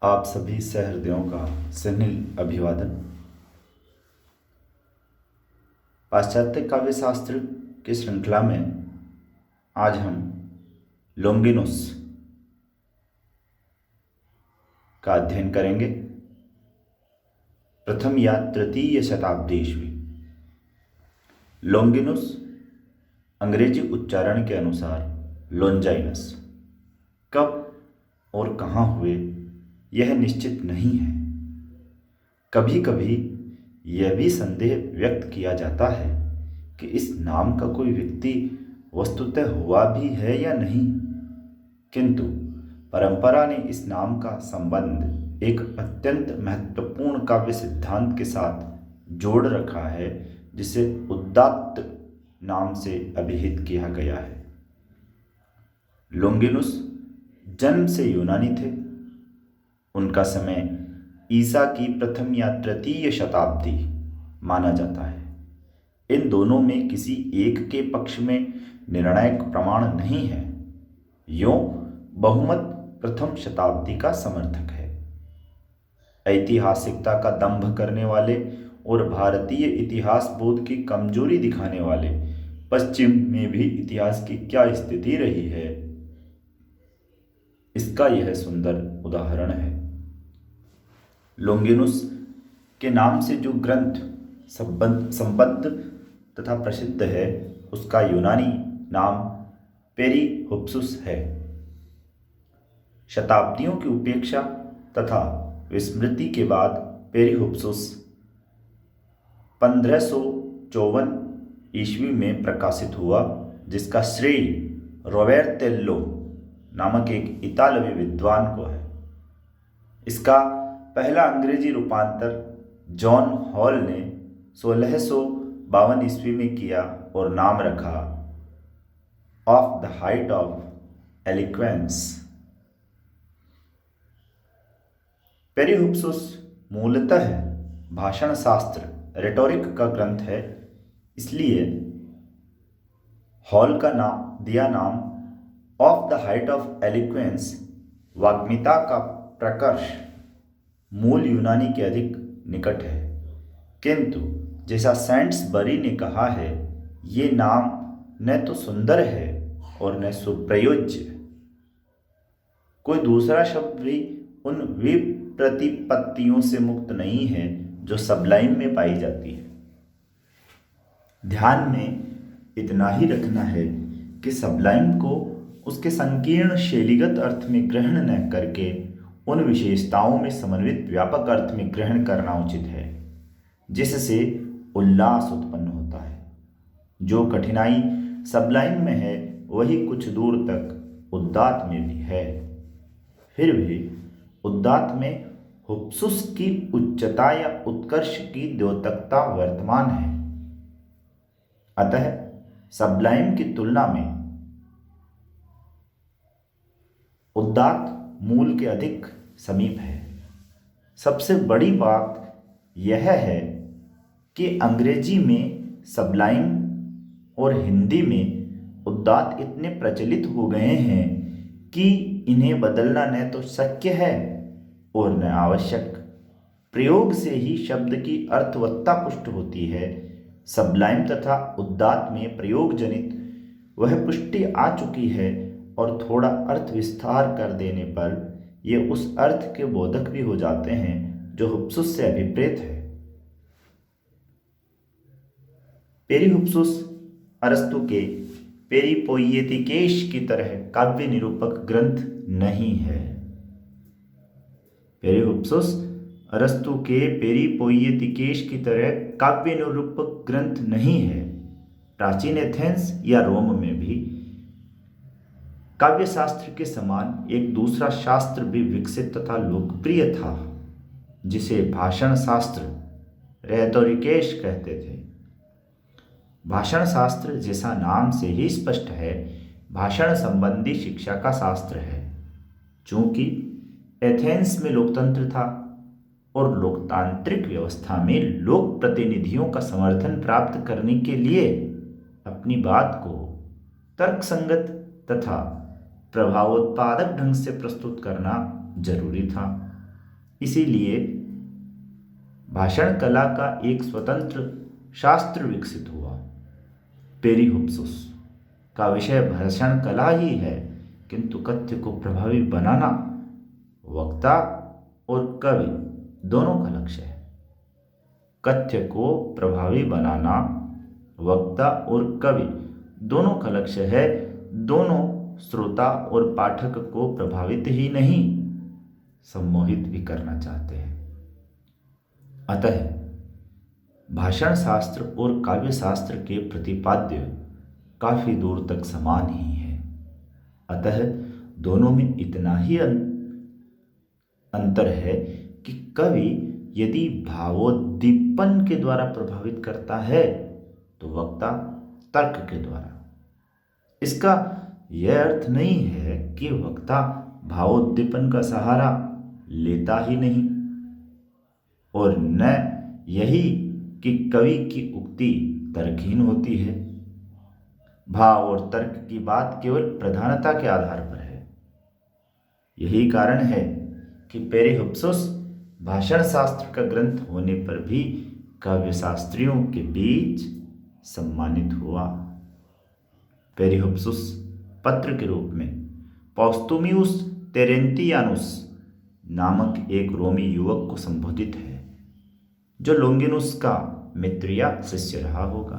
आप सभी सहृदयों का सनिल अभिवादन। पाश्चात्य काव्य शास्त्र की श्रृंखला में आज हम लोंगिनुस का अध्ययन करेंगे। प्रथम या तृतीय शताब्दी ईस्वी। लोंगिनुस अंग्रेजी उच्चारण के अनुसार लोंजाइनस कब और कहाँ हुए यह निश्चित नहीं है। कभी कभी यह भी संदेह व्यक्त किया जाता है कि इस नाम का कोई व्यक्ति वस्तुतः हुआ भी है या नहीं, किंतु परंपरा ने इस नाम का संबंध एक अत्यंत महत्वपूर्ण काव्य सिद्धांत के साथ जोड़ रखा है, जिसे उदात्त नाम से अभिहित किया गया है। लोंगिनुस जन्म से यूनानी थे। उनका समय ईसा की प्रथम या तृतीय शताब्दी माना जाता है। इन दोनों में किसी एक के पक्ष में निर्णायक प्रमाण नहीं है। यों बहुमत प्रथम शताब्दी का समर्थक है। ऐतिहासिकता का दंभ करने वाले और भारतीय इतिहास बोध की कमजोरी दिखाने वाले पश्चिम में भी इतिहास की क्या स्थिति रही है, इसका यह सुंदर उदाहरण है। लोंगिनुस के नाम से जो ग्रंथ संबद्ध तथा प्रसिद्ध है, उसका यूनानी नाम पेरिहुप्सुस है। शताब्दियों की उपेक्षा तथा विस्मृति के बाद पेरिहुप्सुस 1554 ईस्वी में प्रकाशित हुआ, जिसका श्रेय रोबेर्तेल्लो नामक एक इतालवी विद्वान को है। इसका पहला अंग्रेजी रूपांतर जॉन हॉल ने 1652 ईस्वी में किया और नाम रखा ऑफ द हाइट ऑफ एलिक्वेंस। पेरिहुप्सुस मूलतः भाषण शास्त्र रेटोरिक का ग्रंथ है, इसलिए हॉल का दिया नाम ऑफ द हाइट ऑफ एलिक्वेंस वाग्मिता का प्रकर्ष मूल यूनानी के अधिक निकट है। किंतु जैसा सेंट्सबरी ने कहा है, ये नाम न तो सुंदर है और न सुप्रयोज्य। कोई दूसरा शब्द भी उन विप्रतिपत्तियों से मुक्त नहीं है जो सबलाइन में पाई जाती है। ध्यान में इतना ही रखना है कि सबलाइन को उसके संकीर्ण शैलीगत अर्थ में ग्रहण न करके उन विशेषताओं में समन्वित व्यापक अर्थ में ग्रहण करना उचित है, जिससे उल्लास उत्पन्न होता है। जो कठिनाई सबलाइन में है, वही कुछ दूर तक उदात्त में भी है। फिर भी उदात्त में हुप्सुस की उच्चता या उत्कर्ष की द्योतकता वर्तमान है। अतः सबलाइन की तुलना में उदात्त मूल के अधिक समीप है। सबसे बड़ी बात यह है कि अंग्रेजी में सबलाइन और हिंदी में उदात्त इतने प्रचलित हो गए हैं कि इन्हें बदलना न तो शक्य है और न आवश्यक। प्रयोग से ही शब्द की अर्थवत्ता पुष्ट होती है। सबलाइन तथा उदात्त में प्रयोग जनित वह पुष्टि आ चुकी है और थोड़ा अर्थ विस्तार कर देने पर ये उस अर्थ के बोधक भी हो जाते हैं जो हुप्सुस से अभिप्रेत है। पेरिहुप्सुस अरस्तु के पेरिपोइएतिकेश की तरह काव्य निरूपक ग्रंथ नहीं है। पेरिहुप्सुस अरस्तु के पेरिपोइएतिकेश की तरह काव्य निरूपक ग्रंथ नहीं है। प्राचीन एथेंस या रोम में भी काव्य शास्त्र के समान एक दूसरा शास्त्र भी विकसित तथा लोकप्रिय था, जिसे भाषण शास्त्र रेटोरिकेश कहते थे। भाषण शास्त्र, जैसा नाम से ही स्पष्ट है, भाषण संबंधी शिक्षा का शास्त्र है। चूंकि एथेंस में लोकतंत्र था और लोकतांत्रिक व्यवस्था में लोक प्रतिनिधियों का समर्थन प्राप्त करने के लिए अपनी बात को तर्कसंगत तथा प्रभावोत्पादक ढंग से प्रस्तुत करना जरूरी था। इसीलिए भाषण कला का एक स्वतंत्र शास्त्र विकसित हुआ। पेरिहुप्सुस का विषय भाषण कला ही है, किंतु कथ्य को प्रभावी बनाना वक्ता और कवि दोनों का लक्ष्य है। कथ्य को प्रभावी बनाना वक्ता और कवि दोनों का लक्ष्य है। दोनों श्रोता और पाठक को प्रभावित ही नहीं, सम्मोहित भी करना चाहते हैं। अतः भाषण शास्त्र और काव्य शास्त्र के प्रतिपाद्य काफी दूर तक समान ही है। अतः दोनों में इतना ही अंतर है कि कवि यदि भावोद्दीपन के द्वारा प्रभावित करता है तो वक्ता तर्क के द्वारा। इसका यह अर्थ नहीं है कि वक्ता भावोद्दीपन का सहारा लेता ही नहीं, और न यही कि कवि की उक्ति तर्कहीन होती है। भाव और तर्क की बात केवल प्रधानता के आधार पर है। यही कारण है कि पेरिहुप्सुस भाषण शास्त्र का ग्रंथ होने पर भी काव्य शास्त्रियों के बीच सम्मानित हुआ। पेरिहुप्सुस पत्र के रूप में पौस्तुमियुस तेरेंतियानुस नामक एक रोमी युवक को संबोधित है, जो लोंगिनुस का मित्र या शिष्य रहा होगा।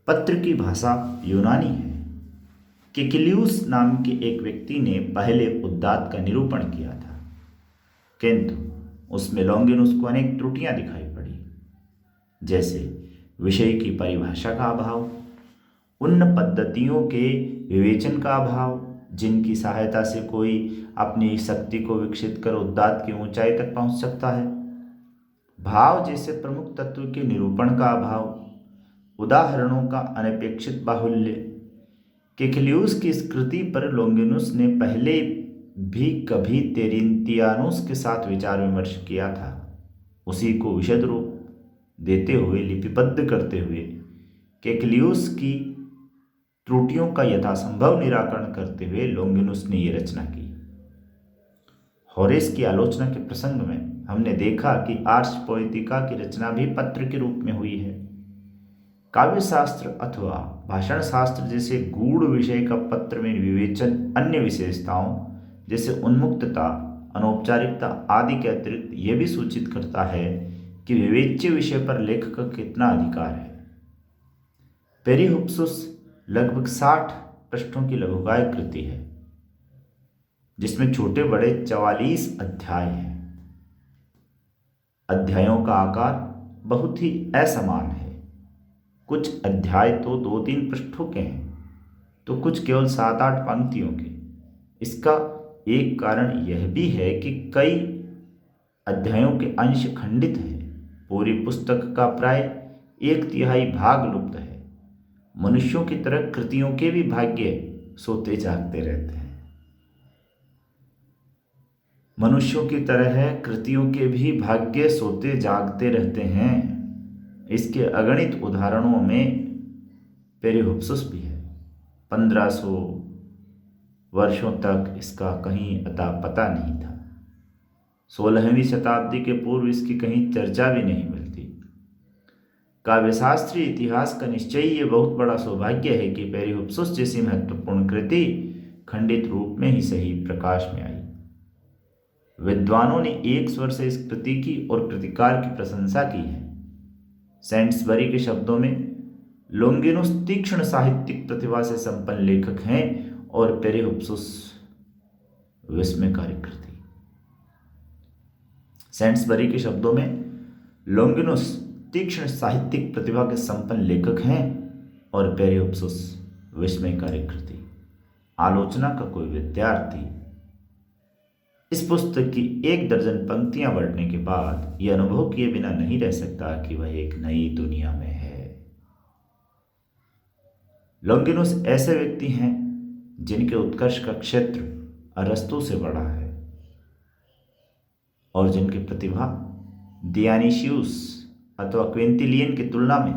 पत्र की भाषा यूनानी है। किकिलियुस नाम के एक व्यक्ति ने पहले उद्दात का निरूपण किया था, किंतु उसमें लोंगिनुस को अनेक त्रुटियां दिखाई पड़ी, जैसे विषय की परिभाषा का अभाव, उन पद्धतियों के विवेचन का अभाव जिनकी सहायता से कोई अपनी शक्ति को विकसित कर उद्दात की ऊंचाई तक पहुंच सकता है, भाव जैसे प्रमुख तत्व के निरूपण का अभाव, उदाहरणों का अनपेक्षित बाहुल्य। किकिलियुस की इस कृति पर लोंगिनुस ने पहले भी कभी तेरेंतियानुस के साथ विचार विमर्श किया था। उसी को विशद रूप देते हुए, लिपिबद्ध करते हुए, किकिलियुस की त्रुटियों का यथासंभव निराकरण करते हुए लोंगिनुस ने यह रचना की। होरेस की आलोचना के प्रसंग में हमने देखा कि आर्स पोएटिका की रचना भी पत्र के रूप में हुई है। काव्य शास्त्र अथवा भाषण शास्त्र जैसे गूढ़ विषय का पत्र में विवेचन अन्य विशेषताओं जैसे उन्मुक्तता, अनौपचारिकता आदि के अतिरिक्त यह भी सूचित करता है कि विवेच्य विषय पर लेखक का कितना अधिकार है। पेरिहुप्सुस लगभग 60 पृष्ठों की लघुकाय कृति है, जिसमें छोटे बड़े 44 अध्याय हैं। अध्यायों का आकार बहुत ही असमान है। कुछ अध्याय तो 2-3 पृष्ठों के हैं, तो कुछ केवल 7-8 पंक्तियों के। इसका एक कारण यह भी है कि कई अध्यायों के अंश खंडित हैं। पूरी पुस्तक का प्राय 1/3 भाग लुप्त है। मनुष्यों की तरह कृतियों के भी भाग्य सोते जागते रहते हैं। मनुष्यों की तरह कृतियों के भी भाग्य सोते जागते रहते हैं। इसके अगणित उदाहरणों में पेरिहुप्सुस भी है। 1500 वर्षों तक इसका कहीं अता पता नहीं था। 16वीं शताब्दी के पूर्व इसकी कहीं चर्चा भी नहीं मिलती। काव्यशास्त्रीय इतिहास का निश्चय ये बहुत बड़ा सौभाग्य है कि पेरिहुप्सुस जैसी महत्वपूर्ण कृति खंडित रूप में ही सही प्रकाश में आई। विद्वानों ने एक स्वर से इस कृति की और कृतिकार की प्रशंसा की है। सेंट्सबरी के शब्दों में लोंगिनुस तीक्ष्ण साहित्यिक प्रतिभा से संपन्न लेखक हैं और पेरिहुप्सुस विस्मयकारी कृति। सेंट्सबरी के शब्दों में लोंगिनुस तीक्ष्ण साहित्यिक प्रतिभा के संपन्न लेखक हैं और पेरिहुप्सुस विस्मयकारी कृति। आलोचना का कोई विद्यार्थी इस पुस्तक की 1 दर्जन पंक्तियां पढ़ने के बाद यह अनुभव किए बिना नहीं रह सकता कि वह एक नई दुनिया में है। लोंगिनुस ऐसे व्यक्ति हैं जिनके उत्कर्ष का क्षेत्र अरस्तु से बड़ा है और जिनकी प्रतिभा डियोनीसियस अथवा क्विंटिलियन की तुलना में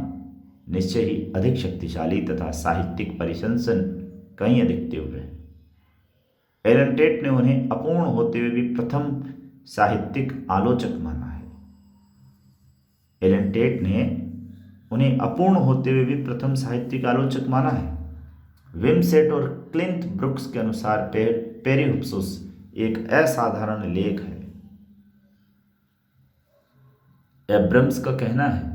निश्चय ही अधिक शक्तिशाली तथा साहित्यिक परिसंसन कहीं अधिक तीव्र है। एलन टेट ने उन्हें अपूर्ण होते हुए भी प्रथम साहित्यिक आलोचक माना है। एलन टेट ने उन्हें अपूर्ण होते हुए भी प्रथम साहित्यिक आलोचक माना है। विमसेट और क्लिंट ब्रुक्स के अनुसार पेरिहुप्सुस एक असाधारण लेख है। एब्रम्स का कहना है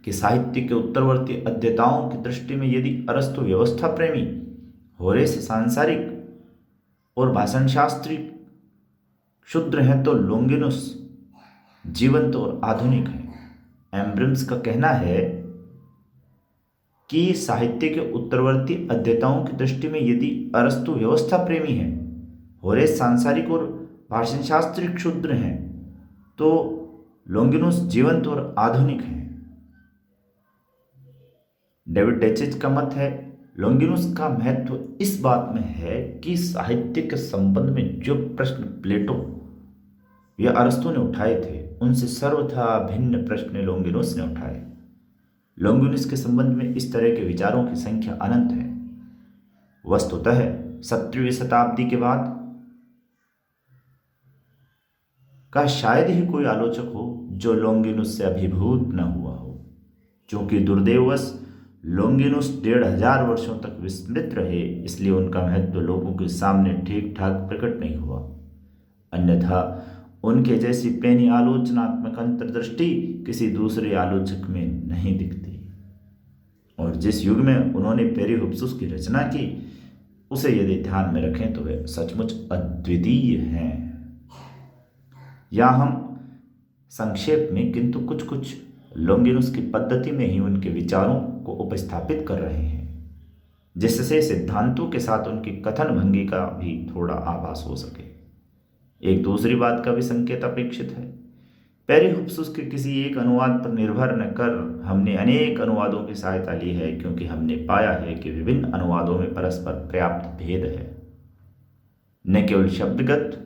कि साहित्य के उत्तरवर्ती अध्येताओं की दृष्टि में यदि अरस्तु व्यवस्था प्रेमी, होरेस सांसारिक और भाषणशास्त्री क्षुद्र हैं तो लोंगिनुस जीवंत और आधुनिक है। एब्रम्स का कहना है कि साहित्य के उत्तरवर्ती अध्येताओं की दृष्टि में यदि अरस्तु व्यवस्था प्रेमी है, होरेस सांसारिक और भाषणशास्त्री क्षुद्र हैं तो लोंगिनुस जीवंत और आधुनिक है। डेविड डेचिज का मत है लोंगिनुस का महत्व इस बात में है कि साहित्य के संबंध में जो प्रश्न प्लेटो या अरस्तु ने उठाए थे उनसे सर्वथा भिन्न प्रश्न लोंगिनुस ने उठाए। लोंगिनुस के संबंध में इस तरह के विचारों की संख्या अनंत है। वस्तुतः 17वीं शताब्दी के बाद का शायद ही कोई आलोचक हो जो लोंगिनुस से अभिभूत न हुआ हो। क्योंकि दुर्दैववश लोंगिनुस 1500 वर्षों तक विस्मृत रहे, इसलिए उनका महत्व लोगों के सामने ठीक ठाक प्रकट नहीं हुआ। अन्यथा उनके जैसी पैनी आलोचनात्मक अंतर्दृष्टि किसी दूसरे आलोचक में नहीं दिखती। और जिस युग में उन्होंने पेरिहुप्सुस की रचना की उसे यदि ध्यान में रखें तो वे सचमुच अद्वितीय हैं। यहाँ हम संक्षेप में किंतु कुछ लोंगिनुस की पद्धति में ही उनके विचारों को उपस्थापित कर रहे हैं, जिससे सिद्धांतों के साथ उनकी कथन भंगी का भी थोड़ा आभास हो सके। एक दूसरी बात का भी संकेत अपेक्षित है। पेरिहुप्सुस के किसी एक अनुवाद पर निर्भर न कर हमने अनेक अनुवादों की सहायता ली है, क्योंकि हमने पाया है कि विभिन्न अनुवादों में परस्पर पर्याप्त भेद है, न केवल शब्दगत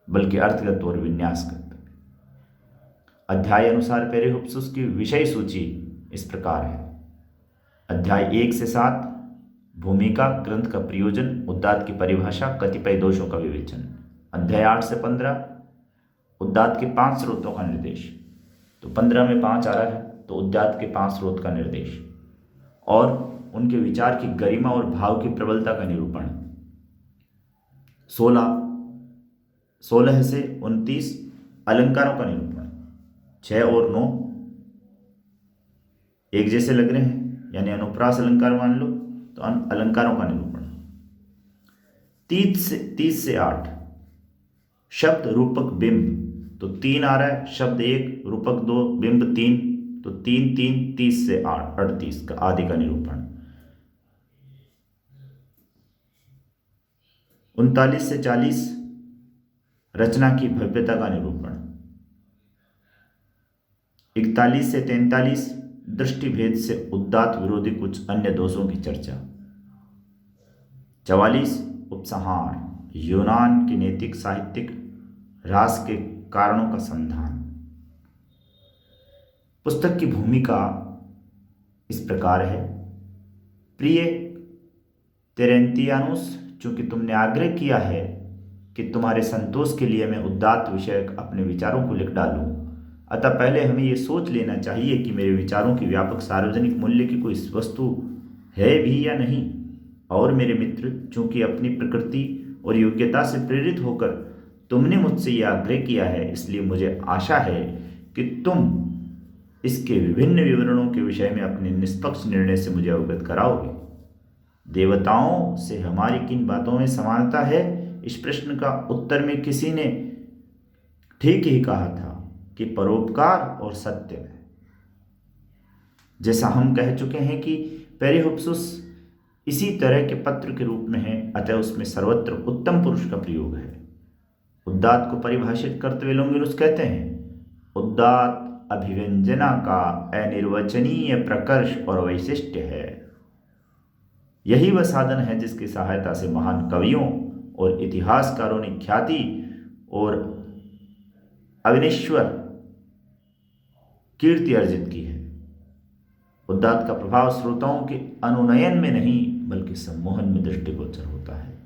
बल्कि अर्थगत और विन्यासगत। अध्याय अनुसार पेरिहुप्सुस की विषय सूची इस प्रकार है। अध्याय 1 से 7 भूमिका, ग्रंथ का प्रयोजन, उद्दात की परिभाषा, कतिपय दोषों का विवेचन। अध्याय 8 से 15 उद्दात के 5 स्रोतों का निर्देश। तो 15 में 5 आ रहा है तो उद्दात के 5 स्रोत का निर्देश और उनके विचार की गरिमा और भाव की प्रबलता का निरूपण। 16 से 29 अलंकारों का निरूपण। 6 और 9 एक जैसे लग रहे हैं, यानी अनुप्रास अलंकार मान लो तो अलंकारों का निरूपण। 30 से 8 शब्द, रूपक, बिंब। तो 3 आ रहा है, शब्द 1, रूपक 2, बिंब 3। तो 3 3 30 से 8 38 का आदि का निरूपण। 39 से 40 रचना की भव्यता का निरूपण। 41 से 43 दृष्टि भेद से उद्दात विरोधी कुछ अन्य दोषों की चर्चा। 44 उपसंहार, यूनान के नैतिक साहित्यिक ह्रास के कारणों का संधान। पुस्तक की भूमिका इस प्रकार है। प्रिय तेरेंतियानुस, चूंकि तुमने आग्रह किया है कि तुम्हारे संतोष के लिए मैं उद्दात विषयक अपने विचारों को लिख डालूं, अतः पहले हमें यह सोच लेना चाहिए कि मेरे विचारों की व्यापक सार्वजनिक मूल्य की कोई वस्तु है भी या नहीं। और मेरे मित्र, चूंकि अपनी प्रकृति और योग्यता से प्रेरित होकर तुमने मुझसे यह आग्रह किया है, इसलिए मुझे आशा है कि तुम इसके विभिन्न विवरणों के विषय में अपने निष्पक्ष निर्णय से मुझे अवगत कराओगे। देवताओं से हमारी किन बातों में समानता है, इस प्रश्न का उत्तर में किसी ने ठीक ही कहा था कि परोपकार और सत्य में। जैसा हम कह चुके हैं कि पेरिहुप्सुस इसी तरह के पत्र के रूप में है, अतः उसमें सर्वत्र उत्तम पुरुष का प्रयोग है। उद्दात को परिभाषित करते हुए लोंगिनुस कहते हैं, उद्दात अभिव्यंजना का अनिर्वचनीय प्रकर्ष और वैशिष्ट्य है। यही वह साधन है जिसकी सहायता से महान कवियों और इतिहासकारों ने ख्याति और अविनश्वर कीर्ति अर्जित की है। उद्दात का प्रभाव श्रोताओं के अनुनयन में नहीं बल्कि सम्मोहन में दृष्टिगोचर होता है।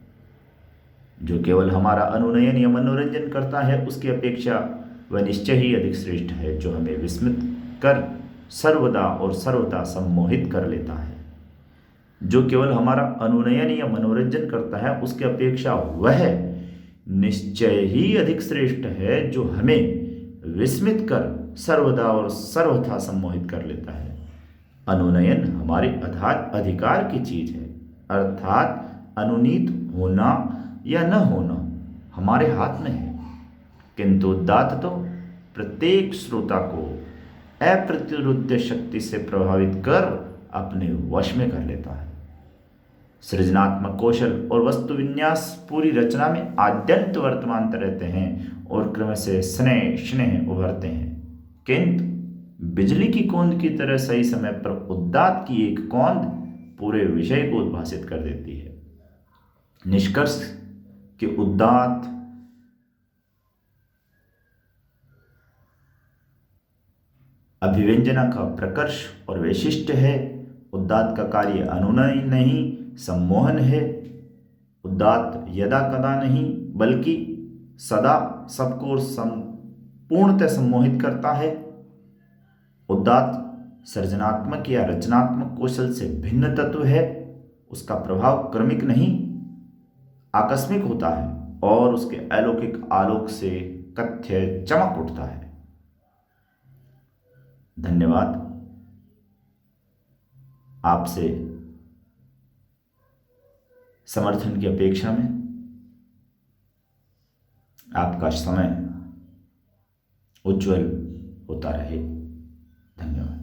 जो केवल हमारा अनुनयन या मनोरंजन करता है उसकी अपेक्षा वह निश्चय ही अधिक श्रेष्ठ है, जो हमें विस्मित कर सर्वदा और सर्वथा सम्मोहित कर लेता है। जो केवल हमारा अनुनयन या मनोरंजन करता है उसकी अपेक्षा वह निश्चय ही अधिक श्रेष्ठ है, जो हमें विस्मित कर सर्वदा और सर्वथा सम्मोहित कर लेता है। अनुनयन हमारे अधिकार की चीज है, अर्थात अनुनीत होना या न होना हमारे हाथ में है, किंतु उदात्त तो प्रत्येक श्रोता को अप्रतिरुद्ध शक्ति से प्रभावित कर अपने वश में कर लेता है। सृजनात्मक कौशल और वस्तु विन्यास पूरी रचना में आद्यंत वर्तमान रहते हैं और क्रम से स्नेह स्नेह उभरते हैं, किंतु बिजली की कौंद की तरह सही समय पर उदात्त की एक कौंद पूरे विषय को उद्भासित कर देती है। निष्कर्ष कि उदात्त अभिव्यंजना का प्रकर्ष और वैशिष्ट है। उदात्त का कार्य अनुनय नहीं, सम्मोहन है। उदात्त यदा कदा नहीं बल्कि सदा सबको संपूर्णतः सम्मोहित करता है। उदात्त सृजनात्मक या रचनात्मक कौशल से भिन्न तत्व है। उसका प्रभाव क्रमिक नहीं आकस्मिक होता है और उसके अलौकिक आलोक से कथ्य चमक उठता है। धन्यवाद। आपसे समर्थन की अपेक्षा में आपका समय उज्जवल होता रहे। धन्यवाद।